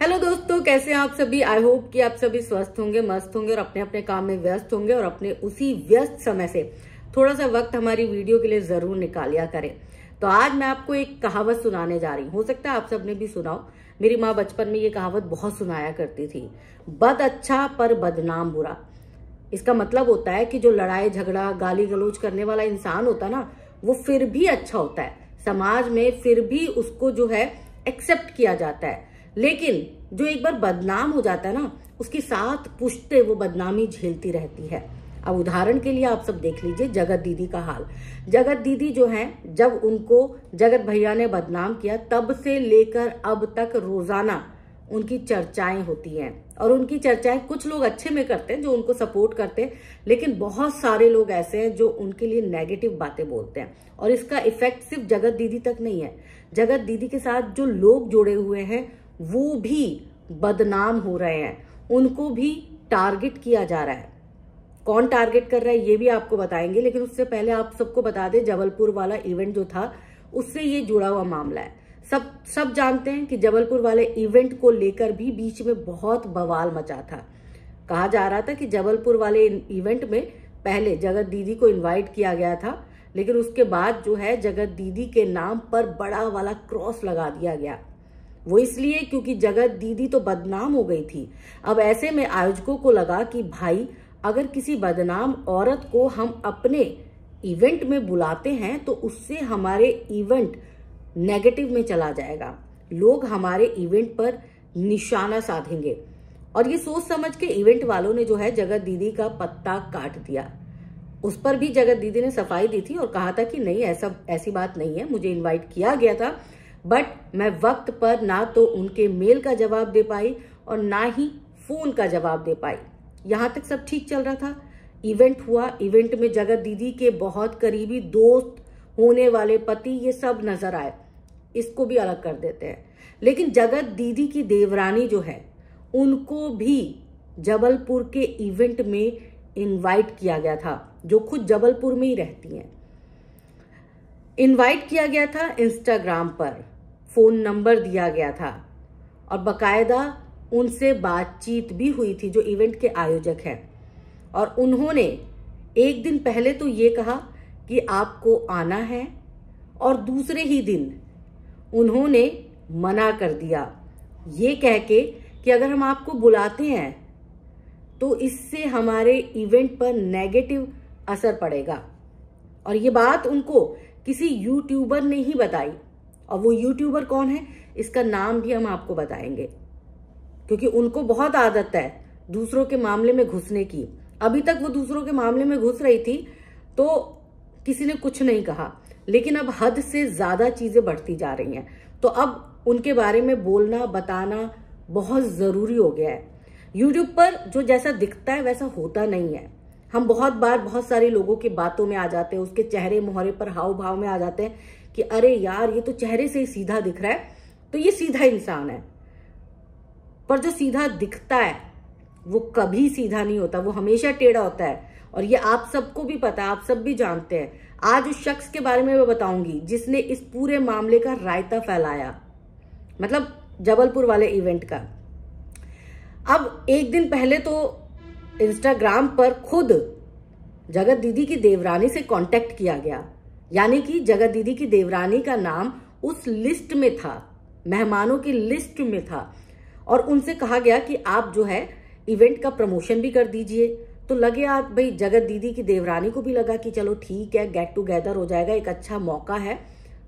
Hello दोस्तों, कैसे हैं आप सभी। आई होप कि आप सभी स्वस्थ होंगे, मस्त होंगे और अपने अपने काम में व्यस्त होंगे और अपने उसी व्यस्त समय से थोड़ा सा वक्त हमारी वीडियो के लिए जरूर निकालिया करें। तो आज मैं आपको एक कहावत सुनाने जा रही हूँ। हो सकता है आप सबने भी सुनाओ। मेरी माँ बचपन में ये कहावत बहुत सुनाया करती थी, बद अच्छा पर बदनाम बुरा। इसका मतलब होता है कि जो लड़ाई झगड़ा गाली गलौज करने वाला इंसान होता है ना, वो फिर भी अच्छा होता है, समाज में फिर भी उसको जो है एक्सेप्ट किया जाता है। लेकिन जो एक बार बदनाम हो जाता है ना, उसकी साथ पुश्ते वो बदनामी झेलती रहती है। अब उदाहरण के लिए आप सब देख लीजिए जगत दीदी का हाल। जगत दीदी जो हैं, जब उनको जगत भैया ने बदनाम किया तब से लेकर अब तक रोजाना उनकी चर्चाएं होती हैं। और उनकी चर्चाएं कुछ लोग अच्छे में करते हैं जो उनको सपोर्ट करते हैं, लेकिन बहुत सारे लोग ऐसे हैं जो उनके लिए नेगेटिव बातें बोलते हैं। और इसका इफेक्ट सिर्फ जगत दीदी तक नहीं है, जगत दीदी के साथ जो लोग जुड़े हुए हैं वो भी बदनाम हो रहे हैं, उनको भी टारगेट किया जा रहा है। कौन टारगेट कर रहा है ये भी आपको बताएंगे, लेकिन उससे पहले आप सबको बता दें जबलपुर वाला इवेंट जो था उससे ये जुड़ा हुआ मामला है। सब जानते हैं कि जबलपुर वाले इवेंट को लेकर भी बीच में बहुत बवाल मचा था। कहा जा रहा था कि जबलपुर वाले इवेंट में पहले जगत दीदी को इनवाइट किया गया था, लेकिन उसके बाद जो है जगत दीदी के नाम पर बड़ा वाला क्रॉस लगा दिया गया। वो इसलिए क्योंकि जगत दीदी तो बदनाम हो गई थी। अब ऐसे में आयोजकों को लगा कि भाई अगर किसी बदनाम औरत को हम अपने इवेंट में बुलाते हैं तो उससे हमारे इवेंट नेगेटिव में चला जाएगा, लोग हमारे इवेंट पर निशाना साधेंगे। और ये सोच समझ के इवेंट वालों ने जो है जगत दीदी का पत्ता काट दिया। उस पर भी जगत दीदी ने सफाई दी थी और कहा था कि नहीं, ऐसी बात नहीं है, मुझे इनवाइट किया गया था, बट मैं वक्त पर ना तो उनके मेल का जवाब दे पाई और ना ही फोन का जवाब दे पाई। यहां तक सब ठीक चल रहा था। इवेंट हुआ, इवेंट में जगत दीदी के बहुत करीबी दोस्त, होने वाले पति, ये सब नजर आए। इसको भी अलग कर देते हैं। लेकिन जगत दीदी की देवरानी जो है उनको भी जबलपुर के इवेंट में इनवाइट किया गया था, जो खुद जबलपुर में ही रहती हैं। इनवाइट किया गया था इंस्टाग्राम पर, फोन नंबर दिया गया था और बकायदा उनसे बातचीत भी हुई थी जो इवेंट के आयोजक हैं। और उन्होंने एक दिन पहले तो ये कहा कि आपको आना है और दूसरे ही दिन उन्होंने मना कर दिया, ये कह के कि अगर हम आपको बुलाते हैं तो इससे हमारे इवेंट पर नेगेटिव असर पड़ेगा। और ये बात उनको किसी यूट्यूबर ने ही बताई। और वो यूट्यूबर कौन है इसका नाम भी हम आपको बताएंगे, क्योंकि उनको बहुत आदत है दूसरों के मामले में घुसने की। अभी तक वो दूसरों के मामले में घुस रही थी तो किसी ने कुछ नहीं कहा, लेकिन अब हद से ज्यादा चीजें बढ़ती जा रही हैं, तो अब उनके बारे में बोलना बताना बहुत जरूरी हो गया है। यूट्यूब पर जो जैसा दिखता है वैसा होता नहीं है। हम बहुत बार बहुत सारे लोगों की बातों में आ जाते हैं, उसके चेहरे मोहरे पर हाव भाव में आ जाते हैं कि अरे यार ये तो चेहरे से ही सीधा दिख रहा है, तो ये सीधा इंसान है। पर जो सीधा दिखता है वो कभी सीधा नहीं होता, वो हमेशा टेढ़ा होता है। और ये आप सबको भी पता है, आप सब भी जानते हैं। आज उस शख्स के बारे में मैं बताऊंगी जिसने इस पूरे मामले का रायता फैलाया, मतलब जबलपुर वाले इवेंट का। अब एक दिन पहले तो इंस्टाग्राम पर खुद जगत दीदी की देवरानी से कांटेक्ट किया गया, यानी कि जगत दीदी की देवरानी का नाम उस लिस्ट में था, मेहमानों की लिस्ट में था। और उनसे कहा गया कि आप जो है इवेंट का प्रमोशन भी कर दीजिए। तो लगे आप भाई, जगत दीदी की देवरानी को भी लगा कि चलो ठीक है, गेट टुगेदर हो जाएगा, एक अच्छा मौका है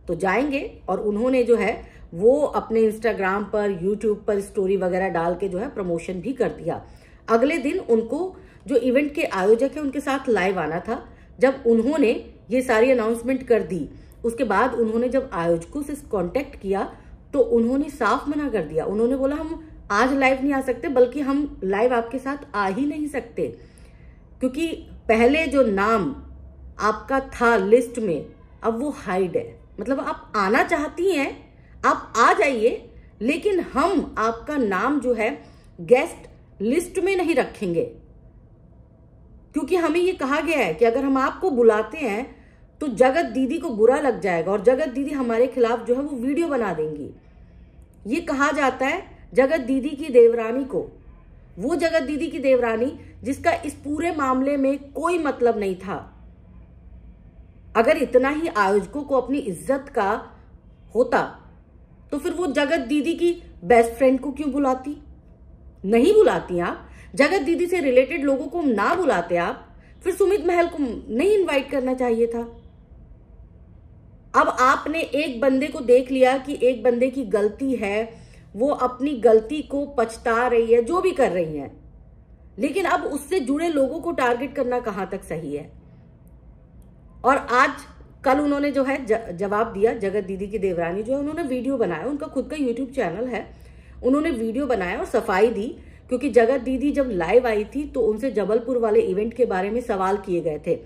तो जाएंगे। और उन्होंने जो है वो अपने इंस्टाग्राम पर यूट्यूब पर स्टोरी वगैरह डाल के जो है प्रमोशन भी कर दिया। अगले दिन उनको जो इवेंट के आयोजक है उनके साथ लाइव आना था। जब उन्होंने ये सारी अनाउंसमेंट कर दी, उसके बाद उन्होंने जब आयोजकों से कांटेक्ट किया तो उन्होंने साफ मना कर दिया। उन्होंने बोला हम आज लाइव नहीं आ सकते, बल्कि हम लाइव आपके साथ आ ही नहीं सकते, क्योंकि पहले जो नाम आपका था लिस्ट में अब वो हाइड है। मतलब आप आना चाहती हैं, आप आ जाइए, लेकिन हम आपका नाम जो है गेस्ट लिस्ट में नहीं रखेंगे, क्योंकि हमें ये कहा गया है कि अगर हम आपको बुलाते हैं तो जगत दीदी को बुरा लग जाएगा और जगत दीदी हमारे खिलाफ जो है वो वीडियो बना देंगी। ये कहा जाता है जगत दीदी की देवरानी को, वो जगत दीदी की देवरानी जिसका इस पूरे मामले में कोई मतलब नहीं था। अगर इतना ही आयोजकों को अपनी इज्जत का होता तो फिर वो जगत दीदी की बेस्ट फ्रेंड को क्यों बुलाती? नहीं बुलाती आप। जगत दीदी से रिलेटेड लोगों को ना बुलाते आप, फिर सुमित महल को नहीं इनवाइट करना चाहिए था। अब आपने एक बंदे को देख लिया कि एक बंदे की गलती है, वो अपनी गलती को पछता रही है, जो भी कर रही है, लेकिन अब उससे जुड़े लोगों को टारगेट करना कहां तक सही है? और कल उन्होंने जो है जवाब दिया। जगत दीदी की देवरानी जो है, उन्होंने वीडियो बनाया, उनका खुद का यूट्यूब चैनल है, उन्होंने वीडियो बनाया और सफाई दी। क्योंकि जगत दीदी जब लाइव आई थी तो उनसे जबलपुर वाले इवेंट के बारे में सवाल किए गए थे,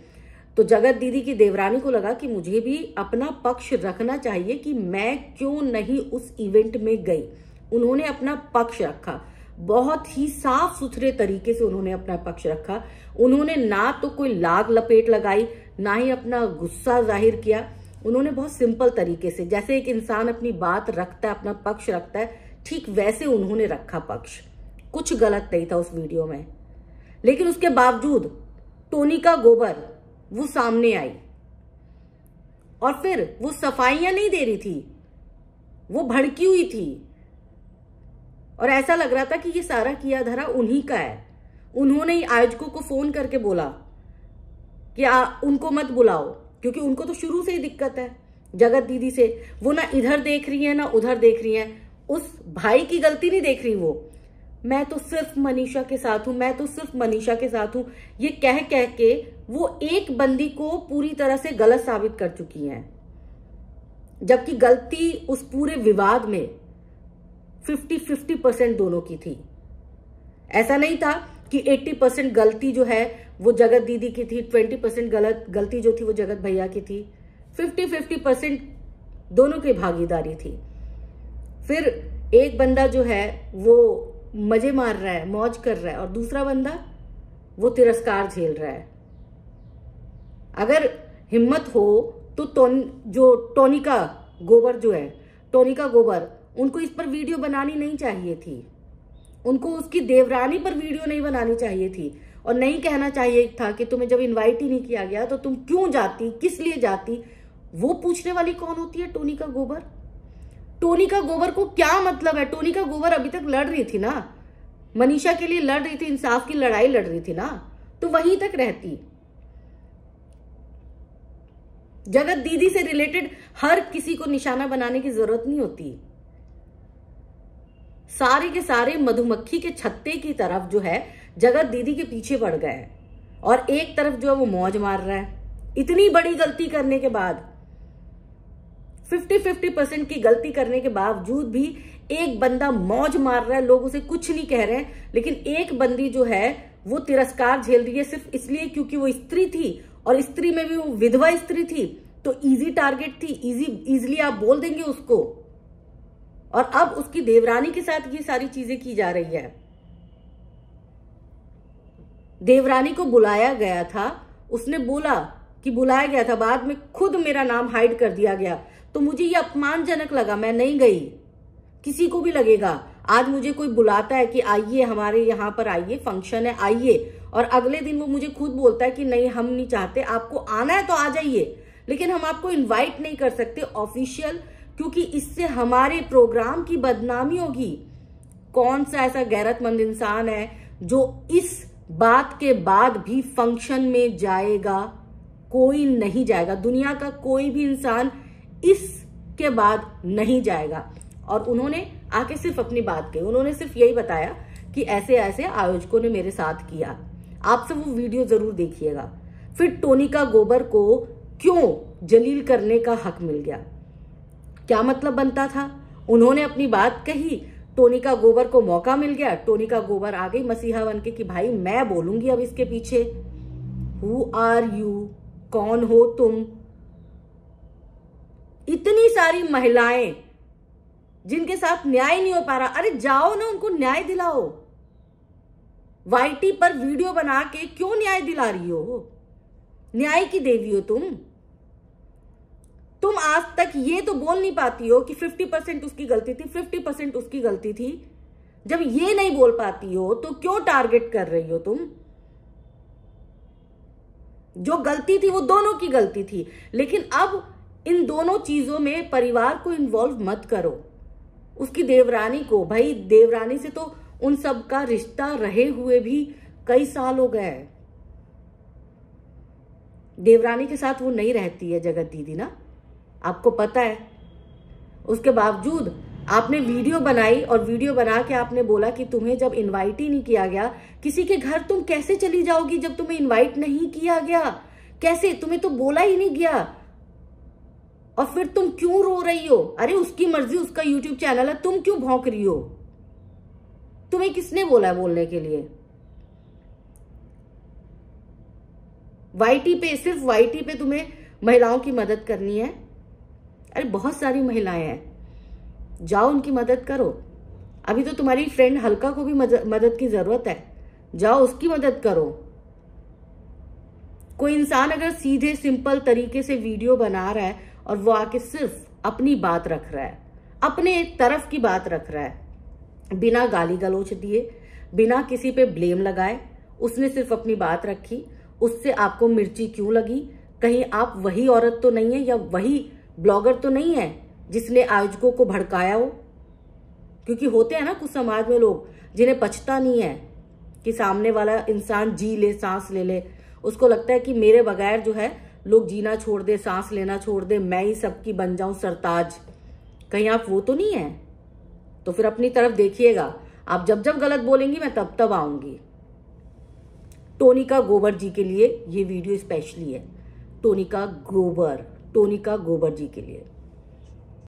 तो जगत दीदी की देवरानी को लगा कि मुझे भी अपना पक्ष रखना चाहिए कि मैं क्यों नहीं उस इवेंट में गई। उन्होंने अपना पक्ष रखा, बहुत ही साफ सुथरे तरीके से उन्होंने अपना पक्ष रखा। उन्होंने ना तो कोई लाग लपेट लगाई, ना ही अपना गुस्सा जाहिर किया। उन्होंने बहुत सिंपल तरीके से, जैसे एक इंसान अपनी बात रखता है, अपना पक्ष रखता है, ठीक वैसे उन्होंने रखा पक्ष। कुछ गलत नहीं था उस वीडियो में। लेकिन उसके बावजूद टोनिका गोबर वो सामने आई और फिर वो सफाइयां नहीं दे रही थी, वो भड़की हुई थी और ऐसा लग रहा था कि ये सारा किया धरा उन्हीं का है। उन्होंने ही आयोजकों को फोन करके बोला कि उनको मत बुलाओ, क्योंकि उनको तो शुरू से ही दिक्कत है जगत दीदी से। वो ना इधर देख रही है ना उधर देख रही है, उस भाई की गलती नहीं देख रही वो। मैं तो सिर्फ मनीषा के साथ हूं, मैं तो सिर्फ मनीषा के साथ हूं, ये कह कह के वो एक बंदी को पूरी तरह से गलत साबित कर चुकी हैं। जबकि गलती उस पूरे विवाद में 50-50% दोनों की थी। ऐसा नहीं था कि 80% गलती जो है वो जगत दीदी की थी, 20% गलती जो थी वो जगत भैया की थी। 50-50% दोनों की भागीदारी थी। फिर एक बंदा जो है वो मजे मार रहा है, मौज कर रहा है, और दूसरा बंदा वो तिरस्कार झेल रहा है। अगर हिम्मत हो तो जो टोनिका गोबर जो है, टोनिका गोबर, उनको इस पर वीडियो बनानी नहीं चाहिए थी। उनको उसकी देवरानी पर वीडियो नहीं बनानी चाहिए थी और नहीं कहना चाहिए था कि तुम्हें जब इनवाइट ही नहीं किया गया तो तुम क्यों जाती, किस लिए जाती। वो पूछने वाली कौन होती है? टोनिका गोबर। टोनिका गोबर को क्या मतलब है? टोनिका गोबर अभी तक लड़ रही थी ना, मनीषा के लिए लड़ रही थी, इंसाफ की लड़ाई लड़ रही थी ना, तो वहीं तक रहती। जगत दीदी से रिलेटेड हर किसी को निशाना बनाने की जरूरत नहीं होती। सारे के सारे मधुमक्खी के छत्ते की तरफ जो है जगत दीदी के पीछे पड़ गए और एक तरफ जो है वो मौज मार रहा है। इतनी बड़ी गलती करने के बाद, 50-50% की गलती करने के बावजूद भी एक बंदा मौज मार रहा है, लोग उसे कुछ नहीं कह रहे हैं, लेकिन एक बंदी जो है वो तिरस्कार झेल रही है सिर्फ इसलिए क्योंकि वो स्त्री थी, और स्त्री में भी वो विधवा स्त्री थी, तो इजी टारगेट थी, इजीली आप बोल देंगे उसको। और अब उसकी देवरानी के साथ ये सारी चीजें की जा रही है। देवरानी को बुलाया गया था, उसने बोला कि बुलाया गया था, बाद में खुद मेरा नाम हाइड कर दिया गया, तो मुझे ये अपमानजनक लगा, मैं नहीं गई। किसी को भी लगेगा, आज मुझे कोई बुलाता है कि आइए हमारे यहाँ पर आइए, फंक्शन है आइए, और अगले दिन वो मुझे खुद बोलता है कि नहीं हम नहीं चाहते, आपको आना है तो आ जाइए, लेकिन हम आपको इनवाइट नहीं कर सकते ऑफिशियल, क्योंकि इससे हमारे प्रोग्राम की बदनामी होगी। कौन सा ऐसा गैरतमंद इंसान है जो इस बात के बाद भी फंक्शन में जाएगा? कोई नहीं जाएगा, दुनिया का कोई भी इंसान इसके बाद नहीं जाएगा। और उन्होंने आके सिर्फ अपनी बात कही, उन्होंने सिर्फ यही बताया कि ऐसे ऐसे आयोजकों ने मेरे साथ किया। आप सब वो वीडियो जरूर देखिएगा। फिर टोनिका गोबर को क्यों जलील करने का हक मिल गया? क्या मतलब बनता था? उन्होंने अपनी बात कही, टोनिका गोबर को मौका मिल गया, टोनिका गोबर आ गई मसीहा बनके कि भाई मैं बोलूंगी अब इसके पीछे। Who are you? कौन हो तुम? इतनी सारी महिलाएं जिनके साथ न्याय नहीं हो पा रहा, अरे जाओ ना उनको न्याय दिलाओ। वाईटी पर वीडियो बना के क्यों न्याय दिला रही हो? न्याय की देवी हो तुम आज तक ये तो बोल नहीं पाती हो कि 50% उसकी गलती थी, 50% उसकी गलती थी। जब ये नहीं बोल पाती हो तो क्यों टारगेट कर रही हो तुम? जो गलती थी वो दोनों की गलती थी, लेकिन अब इन दोनों चीजों में परिवार को इन्वॉल्व मत करो। उसकी देवरानी को, भाई देवरानी से तो उन सब का रिश्ता रहे हुए भी कई साल हो गए। देवरानी के साथ वो नहीं रहती है जगत दीदी ना, आपको पता है। उसके बावजूद आपने वीडियो बनाई और वीडियो बना के आपने बोला कि तुम्हें जब इनवाइट ही नहीं किया गया, किसी के घर तुम कैसे चली जाओगी जब तुम्हें इनवाइट नहीं किया गया? कैसे? तुम्हें तो बोला ही नहीं गया। और फिर तुम क्यों रो रही हो? अरे उसकी मर्जी, उसका यूट्यूब चैनल है, तुम क्यों भौंक रही हो? तुम्हें किसने बोला है बोलने के लिए? वाईटी पे, सिर्फ वाईटी पे तुम्हें महिलाओं की मदद करनी है? अरे बहुत सारी महिलाएं हैं, जाओ उनकी मदद करो। अभी तो तुम्हारी फ्रेंड हल्का को भी मदद की जरूरत है, जाओ उसकी मदद करो। कोई इंसान अगर सीधे सिंपल तरीके से वीडियो बना रहा है और वो आके सिर्फ अपनी बात रख रहा है, अपने तरफ की बात रख रहा है, बिना गाली गलौच दिए, बिना किसी पे ब्लेम लगाए, उसने सिर्फ अपनी बात रखी, उससे आपको मिर्ची क्यों लगी? कहीं आप वही औरत तो नहीं है या वही ब्लॉगर तो नहीं है जिसने आयोजकों को भड़काया हो? क्योंकि होते हैं ना कुछ समाज में लोग जिन्हें पछता नहीं है कि सामने वाला इंसान जी ले, सांस ले ले। उसको लगता है कि मेरे बगैर जो है लोग जीना छोड़ दे, सांस लेना छोड़ दे, मैं ही सबकी बन जाऊं सरताज। कहीं आप वो तो नहीं है? तो फिर अपनी तरफ देखिएगा। आप जब जब गलत बोलेंगी मैं तब तब आऊंगी। टोनिका गोबर जी के लिए ये वीडियो स्पेशली है, टोनिका गोबर जी के लिए।